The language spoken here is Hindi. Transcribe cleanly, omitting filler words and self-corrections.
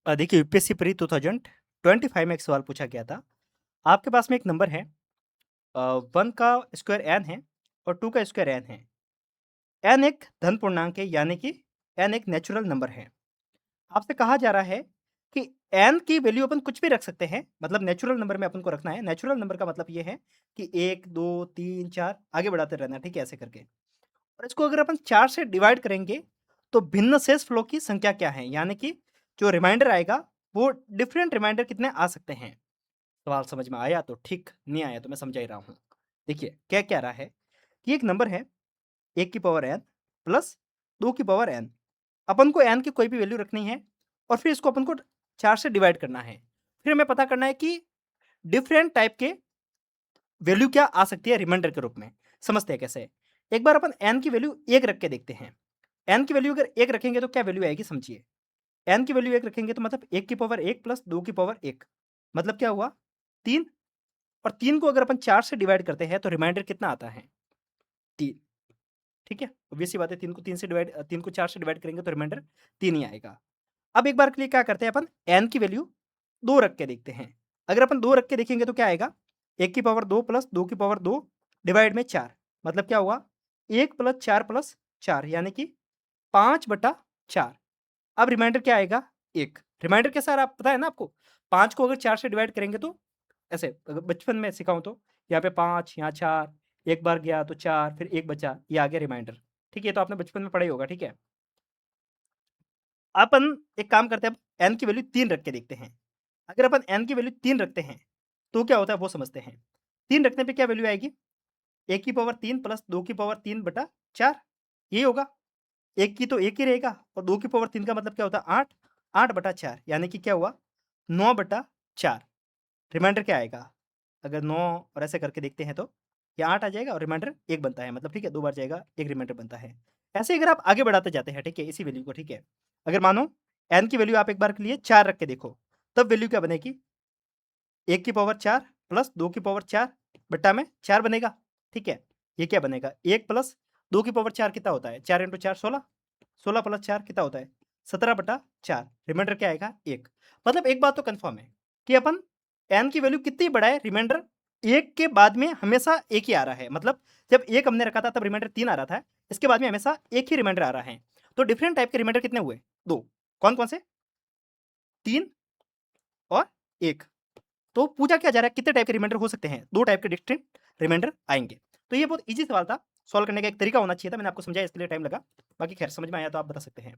देखिए यूपीएससी प्री 2025 में एक सवाल पूछा गया था। आपके पास में एक नंबर है 1 का स्क्वायर n है और 2 का स्क्वायर n है। n एक धन पूर्णांक है यानी कि n एक नेचुरल नंबर है। आपसे कहा जा रहा है कि n की वैल्यू अपन कुछ भी रख सकते हैं, मतलब नेचुरल नंबर में अपन को रखना है। नेचुरल नंबर का मतलब ये है कि 1, 2, 3, 4 आगे बढ़ाते रहना है, ठीक है? ऐसे करके। और इसको अगर अपन 4 से डिवाइड करेंगे, तो भिन्न शेष फ्लो की संख्या क्या है? यानी कि जो रिमाइंडर आएगा, वो डिफरेंट रिमाइंडर कितने आ सकते हैं? सवाल समझ में आया तो ठीक, नहीं आया तो मैं समझा ही रहा हूँ। देखिए, क्या कह रहा है कि एक नंबर है 1 की पावर n प्लस 2 की पावर n। अपन को n की कोई भी वैल्यू रखनी है और फिर इसको अपन को 4 से डिवाइड करना है। फिर हमें पता करना है कि डिफरेंट टाइप के वैल्यू क्या आ सकती है रिमाइंडर के रूप में। समझते हैं कैसे? एक बार अपन n की वैल्यू 1 रख के देखते हैं। n की वैल्यू अगर 1 रखेंगे तो क्या वैल्यू आएगी समझिए। n की वैल्यू 1 रखेंगे तो मतलब 1 की पावर 1 प्लस 2 की पावर 1 मतलब क्या हुआ? 3। और 3 को अगर अपन 4 से डिवाइड करते हैं तो रिमाइंडर कितना आता है? 3। ठीक है? ऑब्वियस सी बात है, 3 को 4 से डिवाइड करेंगे तो रिमाइंडर 3 ही आएगा। अब एक बार के लिए क्या करते हैं अपन n की वैल्यू 2 रख के देखते हैं। अगर अपन 2 रख के देखेंगे तो क्या आएगा? 1 की पावर 2 प्लस 2 की पावर 2 डिवाइड में 4 मतलब क्या हुआ? 1 प्लस 4 प्लस 4 यानी कि 5/4। अब रिमाइंडर क्या आएगा? 1। रिमाइंडर के साथ आप पता है ना आपको, 5 को अगर 4 से डिवाइड करेंगे तो ऐसे अगर बचपन में सिखाऊँ तो यहाँ पे 5, यहाँ 4, एक बार गया तो 4, फिर 1 बचा, ये आ गया रिमाइंडर। ठीक है? ये तो आपने बचपन में पढ़ा ही होगा, ठीक है? अपन एक काम करते हैं, अब n की वैल्यू 3 रख के देखते हैं। अगर अपन n की वैल्यू 3 रखते हैं, तो क्या होता है वो समझते हैं। 3 रखने पे क्या वैल्यू आएगी? 1 की पावर 3 प्लस 2 की पावर 3/4 यही होगा। 1 की तो 1 ही रहेगा और 2 की पावर 3 का मतलब क्या होता है 8, 8/4 यानी कि क्या हुआ 9/4। रिमाइंडर क्या आएगा? अगर 9 और ऐसे करके देखते हैं तो ये 8 आ जाएगा और रिमाइंडर 1 बनता है, मतलब ठीक है 2 बार जाएगा, 1 रिमाइंडर बनता है। ऐसे ही अगर आप आगे बढ़ाते जाते हैं, ठीक है, इसी वैल्यू को, ठीक है। अगर मानो n की वैल्यू आप एक बार के लिए 4 रख के देखो, तब वैल्यू क्या बनेगी? 1 की पावर 4 प्लस 2 की पावर 4 बट्टा में 4 बनेगा, ठीक है। ये क्या बनेगा? 1 प्लस 2 की पावर 4 कितना होता है? 4 × 4 16, 16 प्लस 4 कितना होता है? 17/4। रिमाइंडर क्या आएगा? 1। मतलब एक बात तो कन्फर्म है कि अपन n की वैल्यू कितनी बढ़ाए, रिमाइंडर 1 के बाद में हमेशा 1 ही आ रहा है। मतलब जब 1 हमने रखा था तब रिमाइंडर 3 आ रहा था, इसके बाद में हमेशा 1 ही रिमाइंडर आ रहा है। तो डिफरेंट टाइप के रिमाइंडर कितने हुए? 2। कौन-कौन से? 3 और 1। तो पूछा क्या जा रहा है कितने टाइप के रिमाइंडर हो सकते हैं? 2 टाइप के डिस्टिंक्ट रिमाइंडर आएँगे। तो ये बहुत ईज़ी सवाल था, सॉल्व करने का एक तरीका होना चाहिए था, मैंने आपको समझाया इसके लिए टाइम लगा। बाकी खैर समझ में आया तो आप बता सकते हैं।